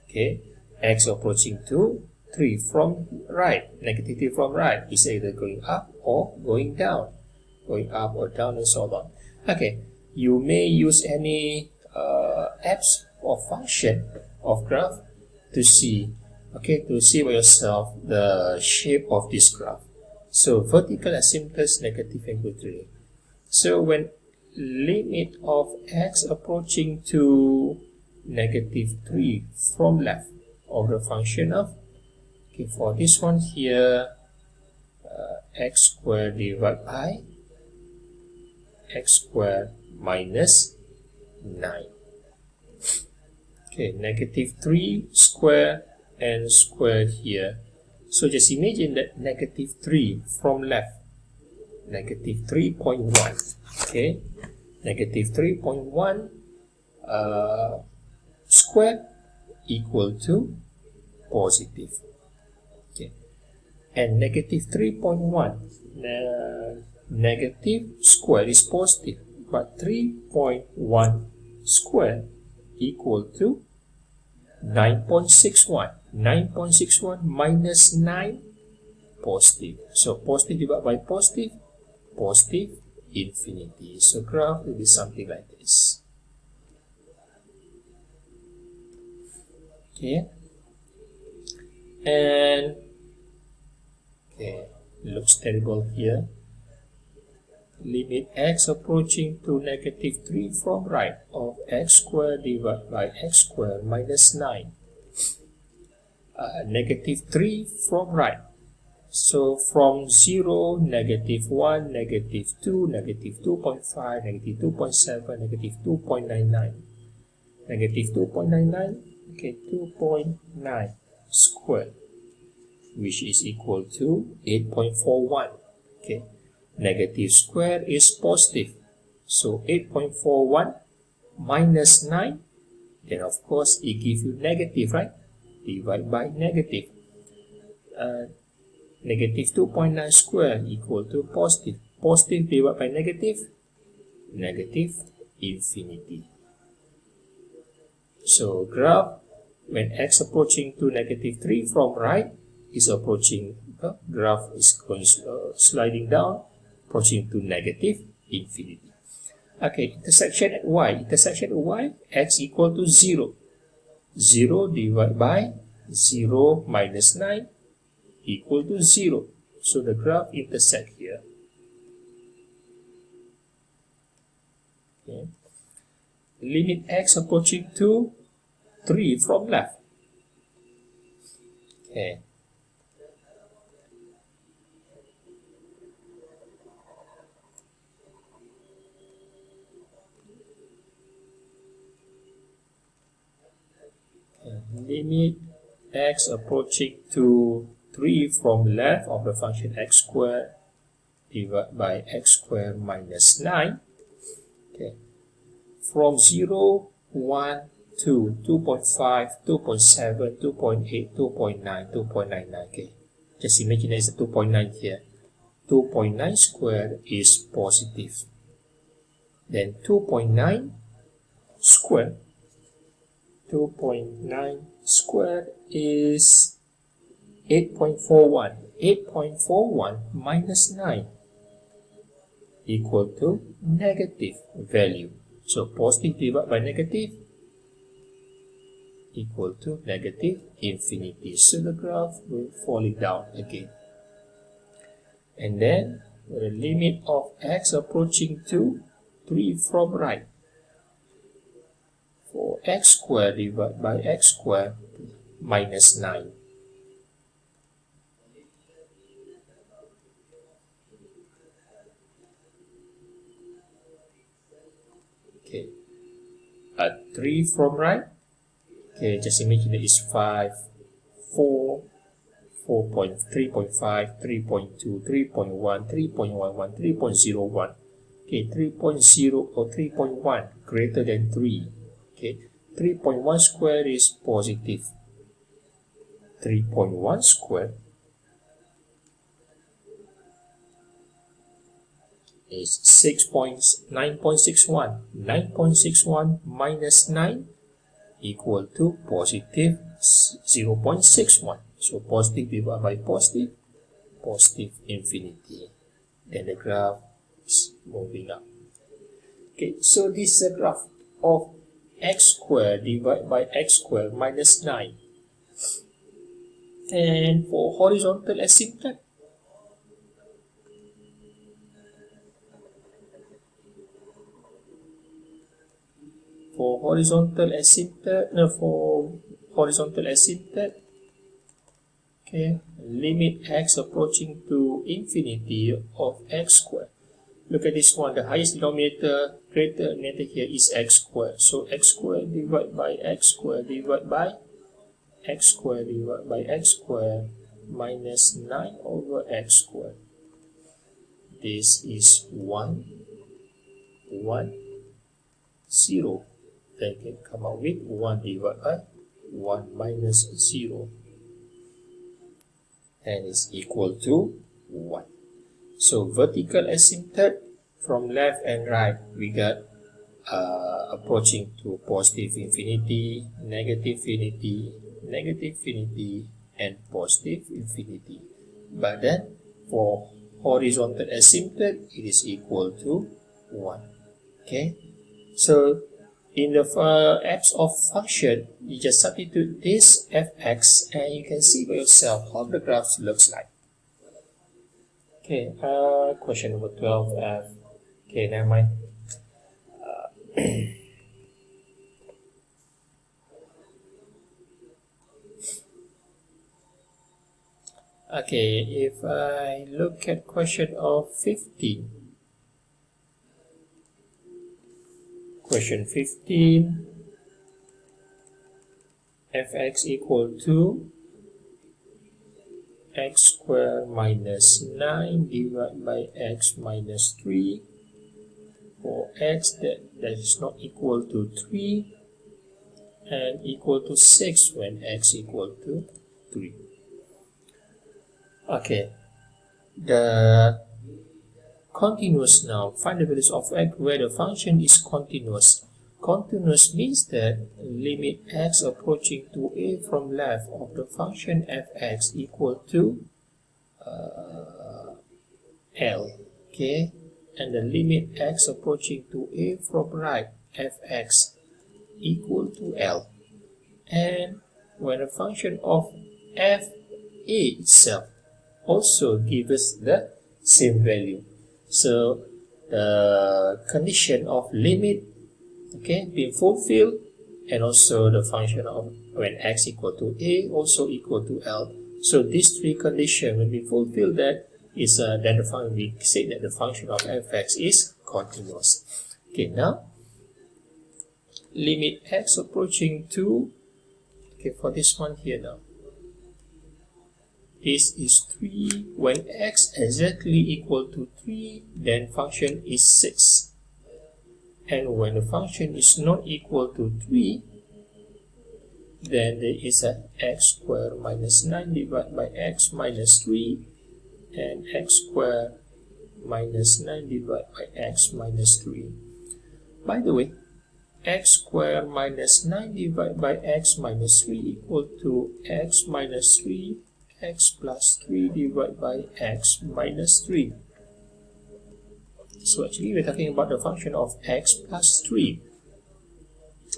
Okay, x approaching to 3 from right, negative 3 from right, is either going up or going down, going up or down, and so on. Okay, you may use any apps or function of graph to see, okay, to see by yourself the shape of this graph. So vertical asymptotes negative and equal to 3. So when limit of x approaching to negative 3 from left of the function of, okay, for this one here, x squared divided by x squared minus 9. Okay, negative 3 square and square here. So just imagine that negative 3 from left, negative 3.1. Okay, negative 3.1 square equal to positive. Okay, and negative 3.1 negative square is positive, but 3.1 square equal to 9.61. 9.61 minus 9, positive. So positive divided by positive, positive infinity. So graph will be something like this. Okay, and okay, looks terrible here. Limit x approaching to negative 3 from right of x squared divided by x squared minus 9. Negative 3 from right. So from 0, -1, -2, -2.5, -2.7, -2.99. -2.99, okay, 2.9 squared, which is equal to 8.41. Okay, negative square is positive. So 8.41 minus 9, then of course it gives you negative, right? Divide by negative. Negative 2.9 square equal to positive. Positive divided by negative, negative infinity. So graph when x approaching to -3 from right is approaching, graph is going sliding down, approaching to negative infinity. Okay, intersection at y. Intersection at y, x equal to 0. 0 divided by 0 minus 9 equal to 0. So the graph intersect here. Okay. Limit x approaching to 3 from left. Okay. Limit x approaching to 3 from left of the function x squared divided by x squared minus 9. Okay. From 0, 1, 2, 2.5, 2.7, 2.8, 2.9, 2.99. Okay. Just imagine there's a 2.9 here. 2.9 squared is positive. Then 2.9 squared. 2.9 squared is 8.41. 8.41 minus 9 equal to negative value. So positive divided by negative equal to negative infinity. So the graph will falling down again. And then the limit of x approaching to 3 from right. For x squared divided by x squared minus 9. Okay, at 3 from right. Okay, just imagine it is 5, 4, 4.3.5, 3.2, 3.1, 3.11, 3.01. Okay, 3.0 or 3.1 greater than 3. Okay, 3.1 squared is positive. 3.1 squared is 9.61. 9.61 minus 9 equal to positive 0.61. So positive divided by positive, positive infinity. Then the graph is moving up. Okay, so this is a graph of x squared divided by x squared minus 9. And for horizontal asymptote, for horizontal asymptote, okay, limit x approaching to infinity of x squared. Look at this one, the highest denominator, greater denominator here is x squared. So x squared divided by x squared divided by x squared divided by x squared minus 9 over x squared. This is 1, 1, 0. Then can come out with 1 divided by 1 minus 0. And is equal to 1. So vertical asymptote from left and right, we got approaching to positive infinity, negative infinity, and positive infinity. But then for horizontal asymptote, it is equal to 1. Okay, so in the f of function, you just substitute this fx and you can see by yourself how the graph looks like. Okay, question number 12f. Okay, never mind. Okay, if I look at question of 15. Question 15, fx equal to x squared minus 9 divided by x minus 3 for x that is not equal to 3 and equal to 6 when x equal to 3. Okay, the continuous now, find the values of x where the function is continuous. Continuous means that limit x approaching to a from left of the function fx equal to L, okay, and the limit x approaching to a from right fx equal to L, and when a function of fa itself also gives us the same value. So the condition of limit, okay, being fulfilled, and also the function of when x equal to a also equal to L. So these three conditions will be fulfilled, that is then the function, we say that the function of fx is continuous. Okay, now limit x approaching to, okay, for this one here now, this is 3. When x exactly equal to 3, then function is 6. And when the function is not equal to 3, then there is a x squared minus 9 divided by x minus 3, and x squared minus 9 divided by x minus 3. By the way, x squared minus 9 divided by x minus 3 equal to x minus 3 x plus 3 divided by x minus 3. So actually we're talking about the function of x plus 3.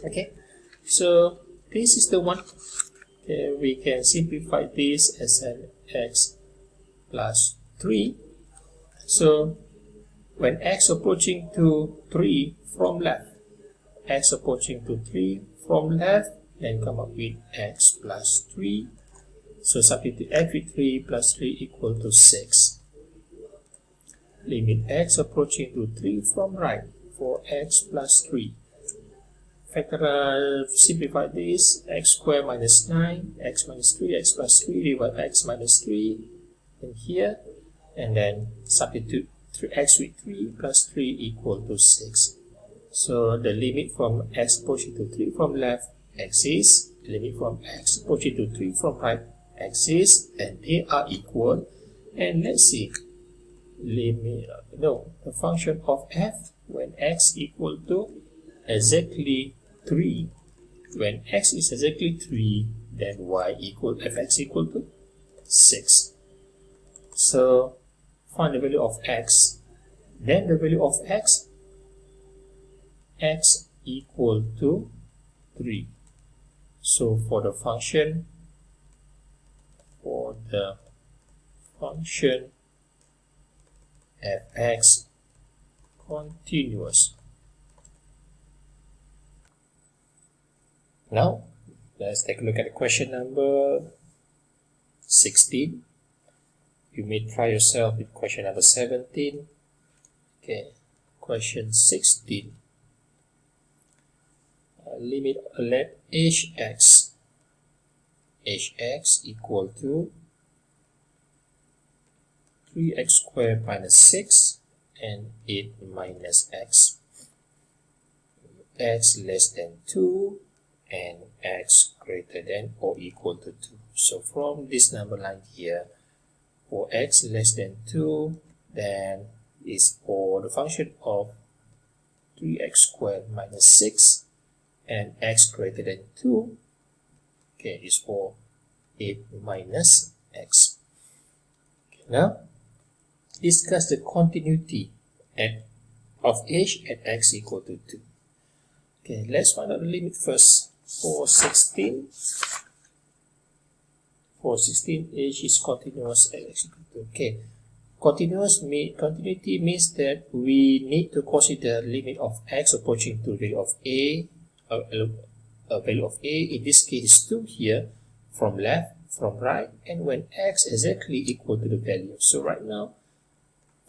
Okay, so this is the one. Okay, we can simplify this as an x plus 3. So when x approaching to 3 from left, x approaching to 3 from left, then come up with x plus 3. So substitute x with 3 plus 3 equal to 6. Limit x approaching to 3 from right for x plus 3. Simplify this, x squared minus 9, x minus 3, x plus 3 divided by x minus 3 in here, and then substitute x with 3 plus 3 equal to 6. So the limit from x approaching to 3 from left, x is, limit from x approaching to 3 from right, x is, and they are equal. And let's see, limit, the function of f when x equal to exactly 3. When x is exactly 3, then y equal, fx equal to 6. So find the value of x, then the value of x equal to 3. So for the function fx continuous. Now let's take a look at question number 16. You may try yourself with question number 17. Okay, question 16. Let hx equal to 3x squared minus 6 and 8 minus x. X less than 2 and x greater than or equal to 2. So from this number line here, for x less than 2, then is for the function of 3x squared minus 6 and x greater than 2, okay, is for 8 minus x. Okay, now discuss the continuity of h at x equal to 2. Okay, let's find out the limit first. For 16, h is continuous at x equal to 2. Okay, continuity means that we need to consider limit of x approaching to the value of a, a value of a, in this case is 2 here, from left from right, and when x exactly equal to the value. So right now,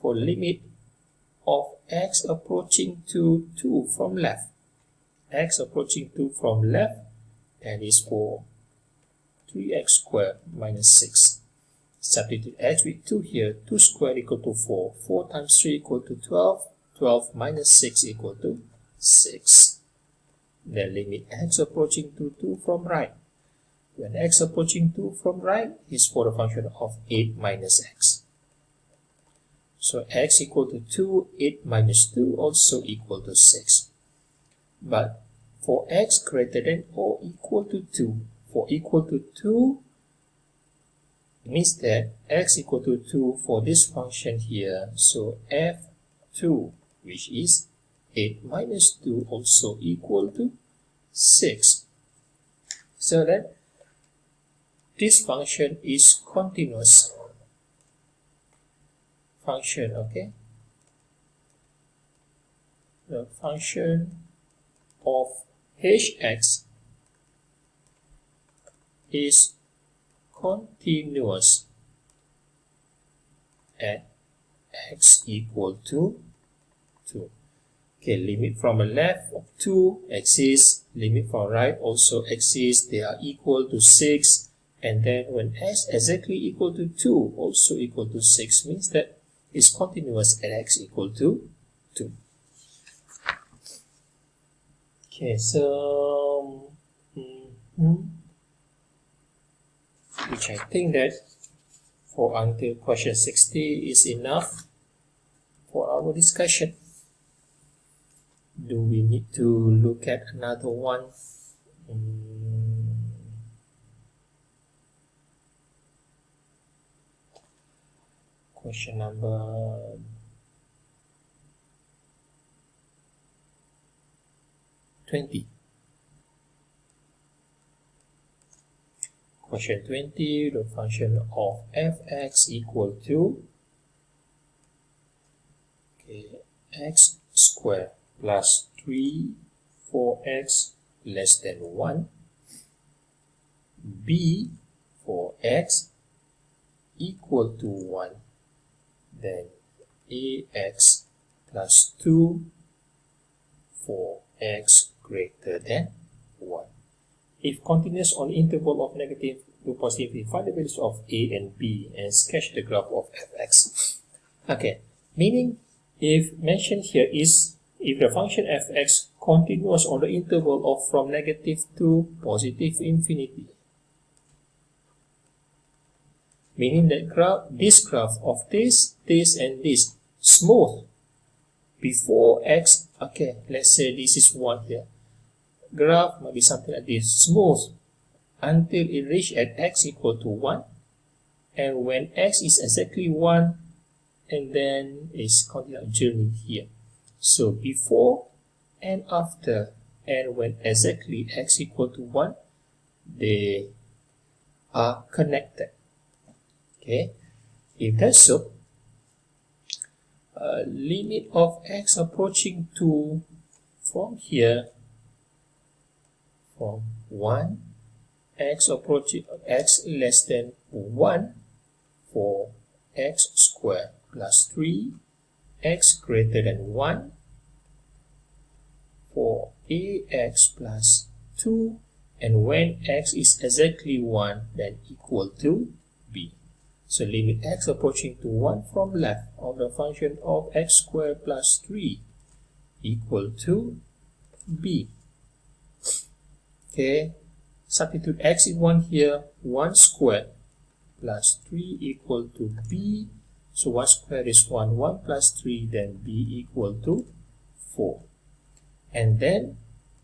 for limit of x approaching to 2 from left, x approaching 2 from left, that is for 3x squared minus 6. Substitute x with 2 here, 2 squared equal to 4, 4 times 3 equal to 12, 12 minus 6 equal to 6. Then limit x approaching to 2 from right. When x approaching 2 from right is for the function of 8 minus x. So x equal to 2, 8 minus 2 also equal to 6. But for x greater than or equal to 2, for equal to 2, means that x equal to 2 for this function here. So f2, which is 8 minus 2, also equal to 6. So that this function is continuous function, okay? The function of hx is continuous at x equal to 2. Okay, limit from the left of 2 exists, limit from right also exists, they are equal to 6, and then when x exactly equal to 2 also equal to 6 means that it's continuous at x equal to 2. Okay, so which I think that for until question 60 is enough for our discussion. Do we need to look at another one? Question number 20. Question 20, the function of fx equal to x squared plus 3 4x less than 1, b for x equal to 1, then ax plus 2 for x greater than 1. If continuous on the interval of negative to positive, find the values of a and b and sketch the graph of fx. Okay, meaning if mentioned here is if the function fx continuous on the interval of from negative to positive infinity, meaning that this graph of this and this smooth before x, okay, let's say this is 1 here, graph might be something like this, smooth until it reach at x equal to 1, and when x is exactly 1, and then it's continuous journey here. So before and after, and when exactly x equal to 1, they are connected. Okay, if that's so, limit of x approaching 2 from here, from 1, x approaching x less than 1 for x squared plus 3, x greater than 1 for ax plus 2, and when x is exactly 1, then equal to b. So limit x approaching to 1 from left of the function of x squared plus 3 equal to b. Okay, substitute x in 1 here, 1 squared plus 3 equal to b. So 1 squared is 1, 1 plus 3, then b equal to 4. And then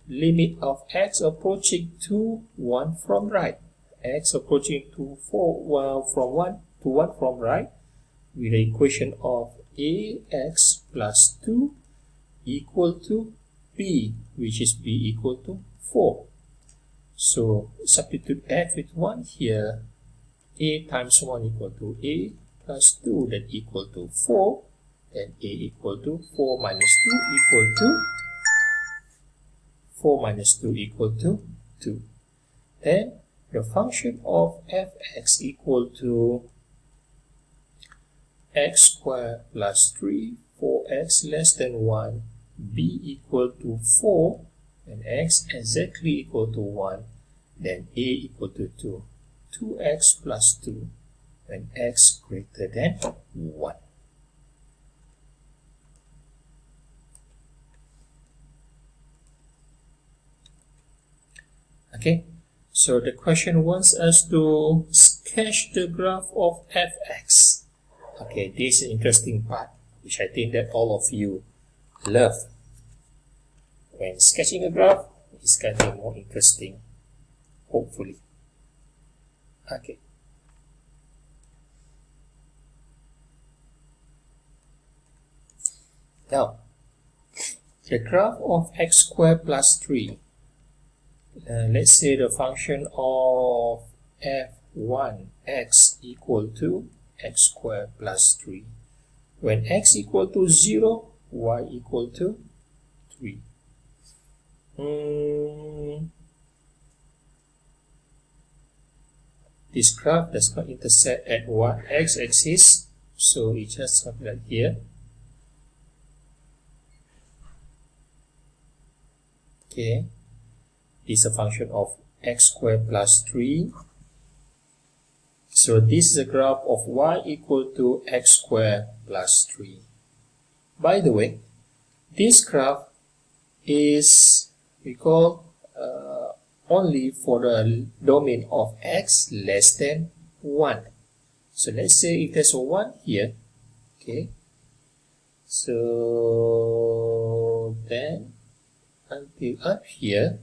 limit of x approaching to 1 from right. X approaching to 4, well, from 1 to 1 from right, with the equation of ax plus 2 equal to b, which is b equal to 4. So substitute x with 1 here, a times 1 equal to a plus 2, that equal to 4, then a equal to 4 minus 2 equal to 4 minus 2 equal to 2. Then the function of fx equal to x squared plus 3 for x less than 1, b equal to 4, and x exactly equal to 1, then a equal to 2. 2x plus 2 when x greater than 1. Okay, so the question wants us to sketch the graph of fx. Okay, this is an interesting part, which I think that all of you love. When sketching a graph, it's going to be more interesting, hopefully. Okay. Now, the graph of x squared plus 3. Let's say the function of f1 x equal to x squared plus 3. When x equal to 0, y equal to 3. This graph does not intersect at what x-axis, so it's just something like here. Okay, this is a function of x squared plus 3. So this is a graph of y equal to x squared plus 3. By the way, this graph is we call only for the domain of x less than 1. So let's say if there's a 1 here, okay, so then until up here,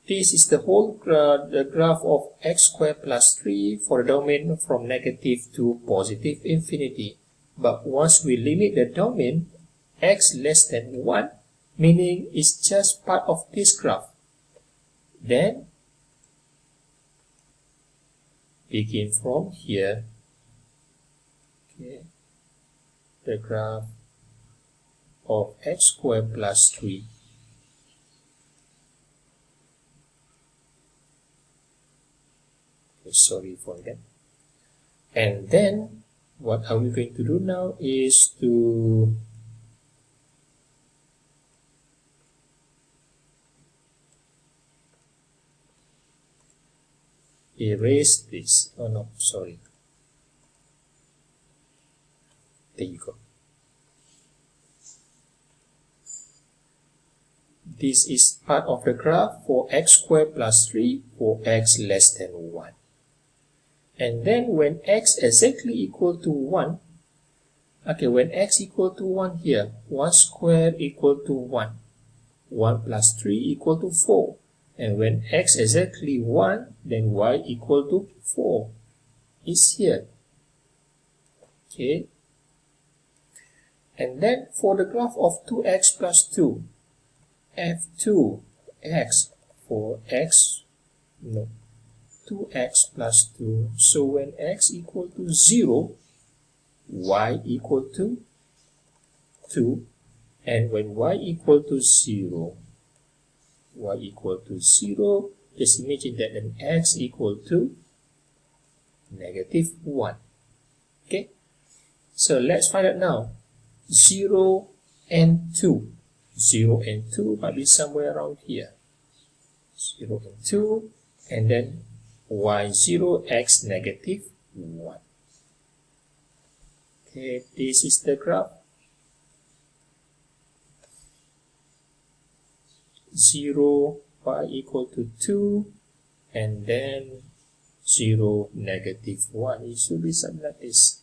this is the whole the graph of x squared plus 3 for the domain from negative to positive infinity. But once we limit the domain x less than 1, meaning it's just part of this graph, then begin from here. Okay, the graph of x squared plus 3. Okay, sorry for that. And then what are we going to do now is to erase this. Oh no, sorry. There you go. This is part of the graph for x squared plus 3 for x less than 1. And then when x exactly equal to 1, okay, when x equal to 1 here, 1 squared equal to 1. 1 plus 3 equal to 4. And when x exactly 1, then y equal to 4 is here. Okay. And then for the graph of 2x plus 2, f2x for x, no, 2x plus 2. So when x equal to 0, y equal to 2. And when y equal to 0, just imagine that an x equal to negative 1. Okay, so let's find out now. 0 and 2. 0 and 2 might be somewhere around here. 0 and 2, and then y0 x negative 1. Okay, this is the graph. 0, y equal to 2, and then 0, negative 1. It should be something like this.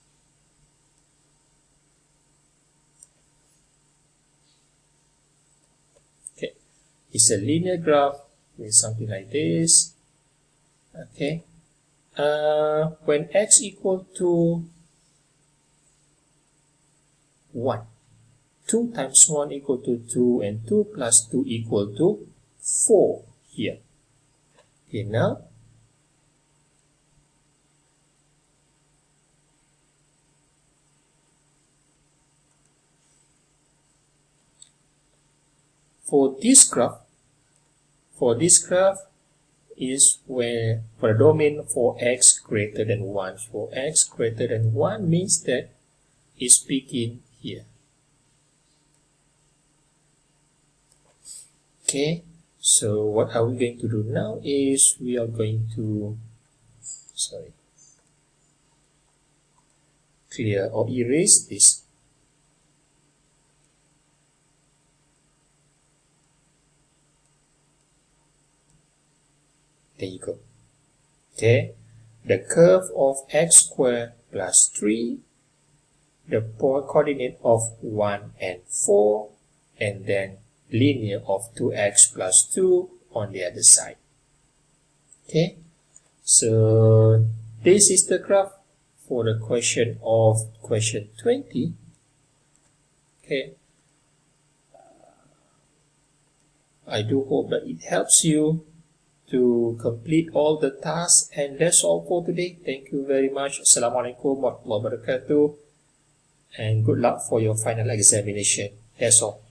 Okay, it's a linear graph with something like this. Okay, when x equal to 1, 2 times 1 equal to 2, and 2 plus 2 equal to 4 here. Okay, now for this graph, is where for the domain for x greater than 1. For x greater than 1 means that it's peaking here. Okay, so what are we going to do now is we are going to clear or erase this. There you go. Okay, the curve of x squared plus 3, the coordinate of 1 and 4, and then linear of 2x plus 2 on the other side. Okay, so this is the graph for the question of question 20. Okay, I do hope that it helps you to complete all the tasks, and that's all for today. Thank you very much. Assalamualaikum warahmatullahi wabarakatuh, and good luck for your final examination. That's all.